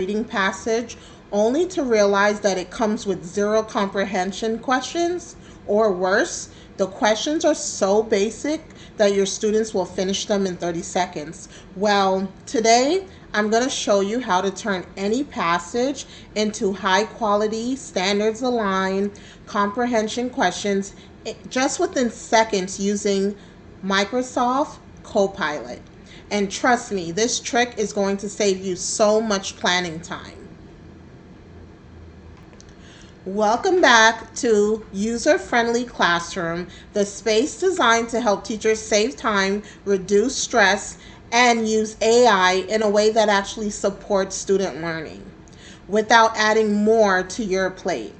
reading passage only to realize that it comes with zero comprehension questions, or worse, the questions are so basic that your students will finish them in 30 seconds. Well, today I'm going to show you how to turn any passage into high quality, standards aligned comprehension questions just within seconds using Microsoft Copilot. And trust me, this trick is going to save you so much planning time. Welcome back to User-Friendly Classroom, the space designed to help teachers save time, reduce stress, and use AI in a way that actually supports student learning without adding more to your plate.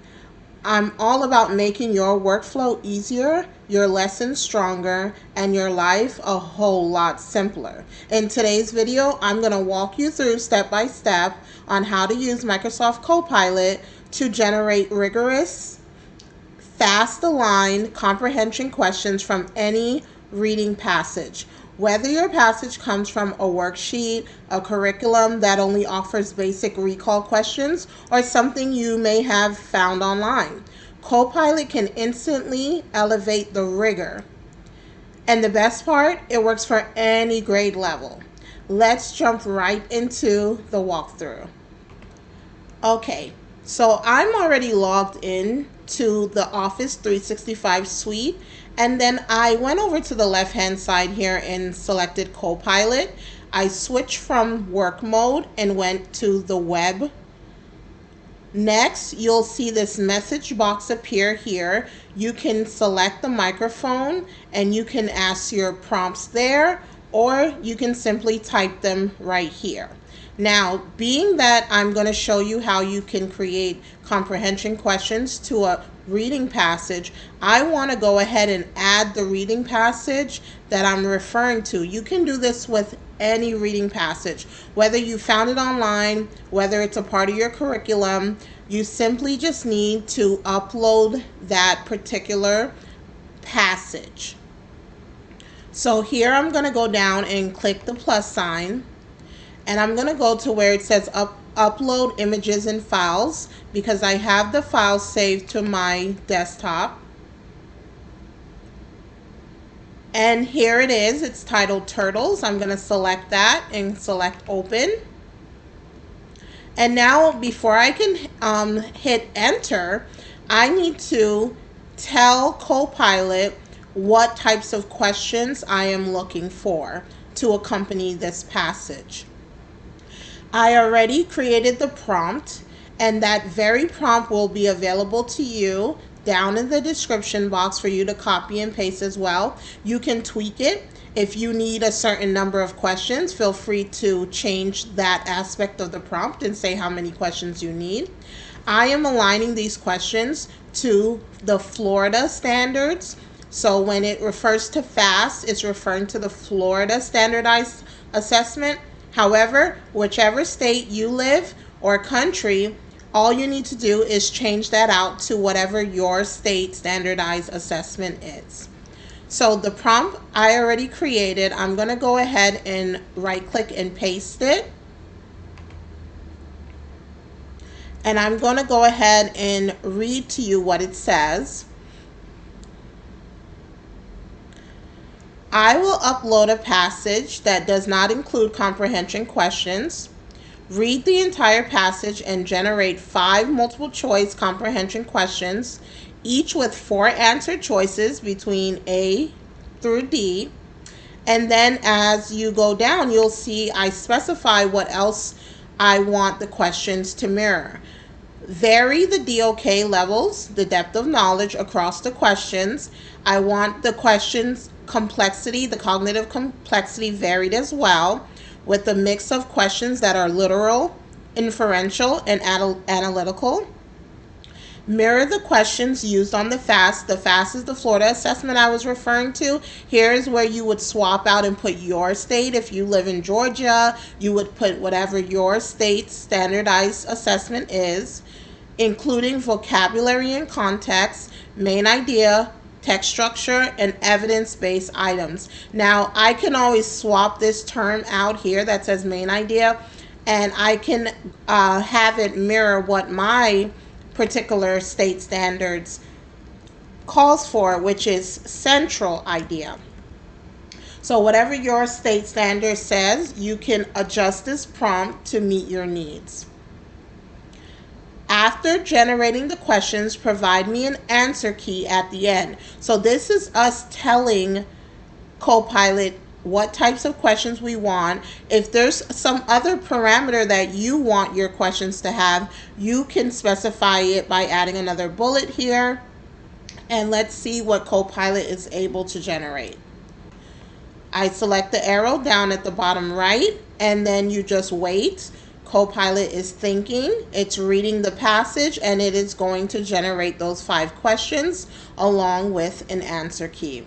I'm all about making your workflow easier, your lessons stronger, and your life a whole lot simpler. In today's video, I'm going to walk you through step by step on how to use Microsoft Copilot to generate rigorous, fast aligned comprehension questions from any reading passage. Whether your passage comes from a worksheet, a curriculum that only offers basic recall questions, or something you may have found online, Copilot can instantly elevate the rigor. And the best part, it works for any grade level. Let's jump right into the walkthrough. Okay, so I'm already logged in to the Office 365 suite, and then I went over to the left hand side here and selected Copilot. I switched from work mode and went to the web. Next, you'll see this message box appear here. You can select the microphone and you can ask your prompts there, or you can simply type them right here. Now, being that I'm going to show you how you can create comprehension questions to a reading passage, I want to go ahead and add the reading passage that I'm referring to. You can do this with any reading passage, whether you found it online, whether it's a part of your curriculum. You simply just need to upload that particular passage. So here I'm going to go down and click the plus sign. And I'm going to go to where it says upload images and files, because I have the file saved to my desktop. And here it is. It's titled Turtles. I'm going to select that and select Open. And now before I can hit Enter, I need to tell Copilot what types of questions I am looking for to accompany this passage. I already created the prompt, and that very prompt will be available to you down in the description box for you to copy and paste as well. You can tweak it. If you need a certain number of questions, feel free to change that aspect of the prompt and say how many questions you need. I am aligning these questions to the Florida standards. So when it refers to FAST, it's referring to the Florida Standardized Assessment. However, whichever state you live or country, all you need to do is change that out to whatever your state standardized assessment is. So the prompt I already created, I'm going to go ahead and right click and paste it. And I'm going to go ahead and read to you what it says. I will upload a passage that does not include comprehension questions. Read the entire passage and generate 5 multiple choice comprehension questions, each with 4 answer choices between A through D. And then as you go down, you'll see I specify what else I want the questions to mirror. Vary the DOK levels, the depth of knowledge across the questions. I want the questions complexity, the cognitive complexity varied as well, with a mix of questions that are literal, inferential, and analytical. Mirror the questions used on the FAST. The FAST is the Florida assessment I was referring to. Here's where you would swap out and put your state. If you live in Georgia, you would put whatever your state's standardized assessment is, including vocabulary and context, main idea, text structure, and evidence-based items. Now, I can always swap this term out here that says main idea and I can have it mirror what my particular state standards calls for, which is central idea. So whatever your state standard says, you can adjust this prompt to meet your needs. After generating the questions, provide me an answer key at the end. So this is us telling Copilot what types of questions we want. If there's some other parameter that you want your questions to have, you can specify it by adding another bullet here. And let's see what Copilot is able to generate. I select the arrow down at the bottom right, and then you just wait. Copilot is thinking, it's reading the passage, and it is going to generate those 5 questions along with an answer key.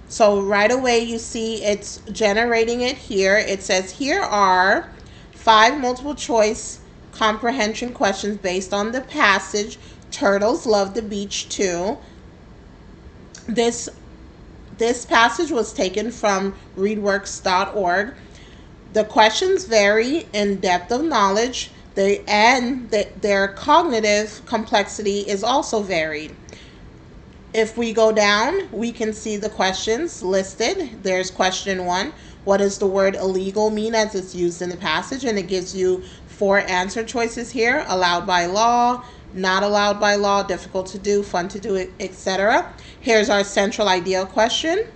So right away you see it's generating it here. It says here are 5 multiple choice comprehension questions based on the passage, Turtles Love the Beach Too. This passage was taken from readworks.org. The questions vary in depth of knowledge, and their cognitive complexity is also varied. If we go down, we can see the questions listed. There's question 1. What does the word illegal mean as it's used in the passage? And it gives you 4 answer choices here: allowed by law, not allowed by law, difficult to do, fun to do, etc. Here's our central idea question.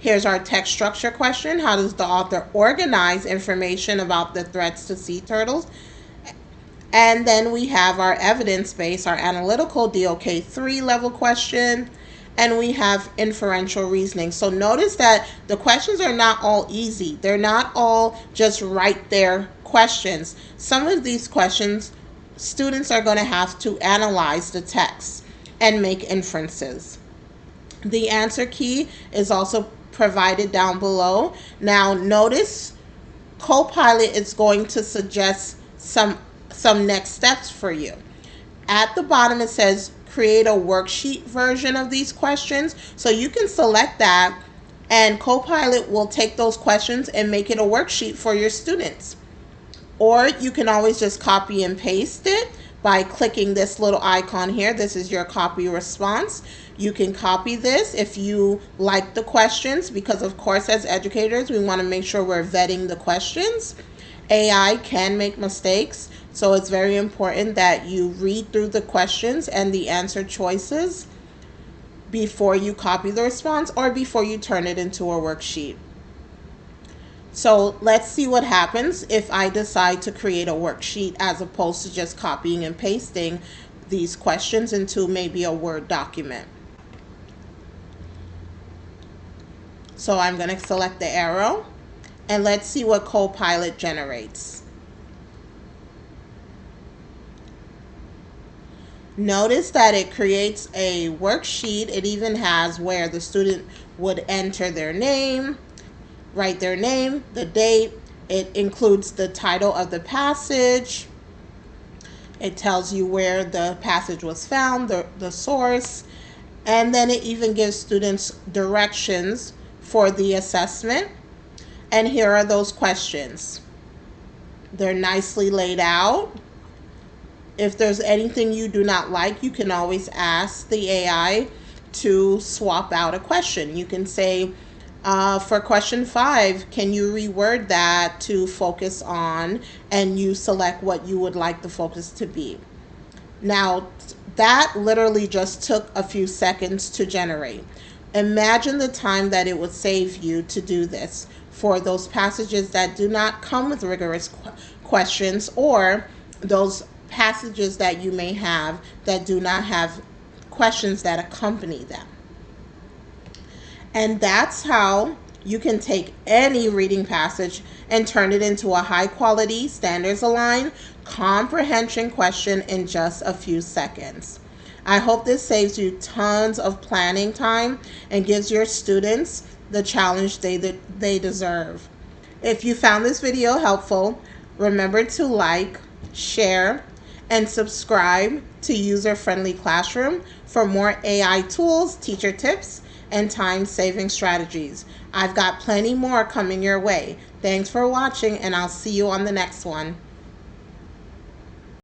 Here's our text structure question. How does the author organize information about the threats to sea turtles? And then we have our evidence-based, our analytical DOK3 level question, and we have inferential reasoning. So notice that the questions are not all easy. They're not all just right there questions. Some of these questions, students are going to have to analyze the text and make inferences. The answer key is also provided down below. Now notice Copilot is going to suggest some next steps for you. At the bottom it says create a worksheet version of these questions. So you can select that, and Copilot will take those questions and make it a worksheet for your students. Or you can always just copy and paste it by clicking this little icon here. This is your copy response. You can copy this if you like the questions, because of course as educators we want to make sure we're vetting the questions. AI can make mistakes, so it's very important that you read through the questions and the answer choices before you copy the response or before you turn it into a worksheet. So let's see what happens if I decide to create a worksheet as opposed to just copying and pasting these questions into maybe a Word document. So I'm going to select the arrow, and let's see what Copilot generates. Notice that it creates a worksheet. It even has where the student would enter their name, write their name, the date. It includes the title of the passage. It tells you where the passage was found, the source, and then it even gives students directions for the assessment. And here are those questions. They're nicely laid out. If there's anything you do not like, you can always ask the AI to swap out a question. You can say, for question 5, can you reword that to focus on, and you select what you would like the focus to be. Now, that literally just took a few seconds to generate. Imagine the time that it would save you to do this for those passages that do not come with rigorous questions, or those passages that you may have that do not have questions that accompany them. And that's how you can take any reading passage and turn it into a high quality, standards aligned comprehension question in just a few seconds. I hope this saves you tons of planning time and gives your students the challenge they deserve. If you found this video helpful, remember to like, share, and subscribe to User Friendly Classroom for more AI tools, teacher tips, and time-saving strategies. I've got plenty more coming your way. Thanks for watching, and I'll see you on the next one.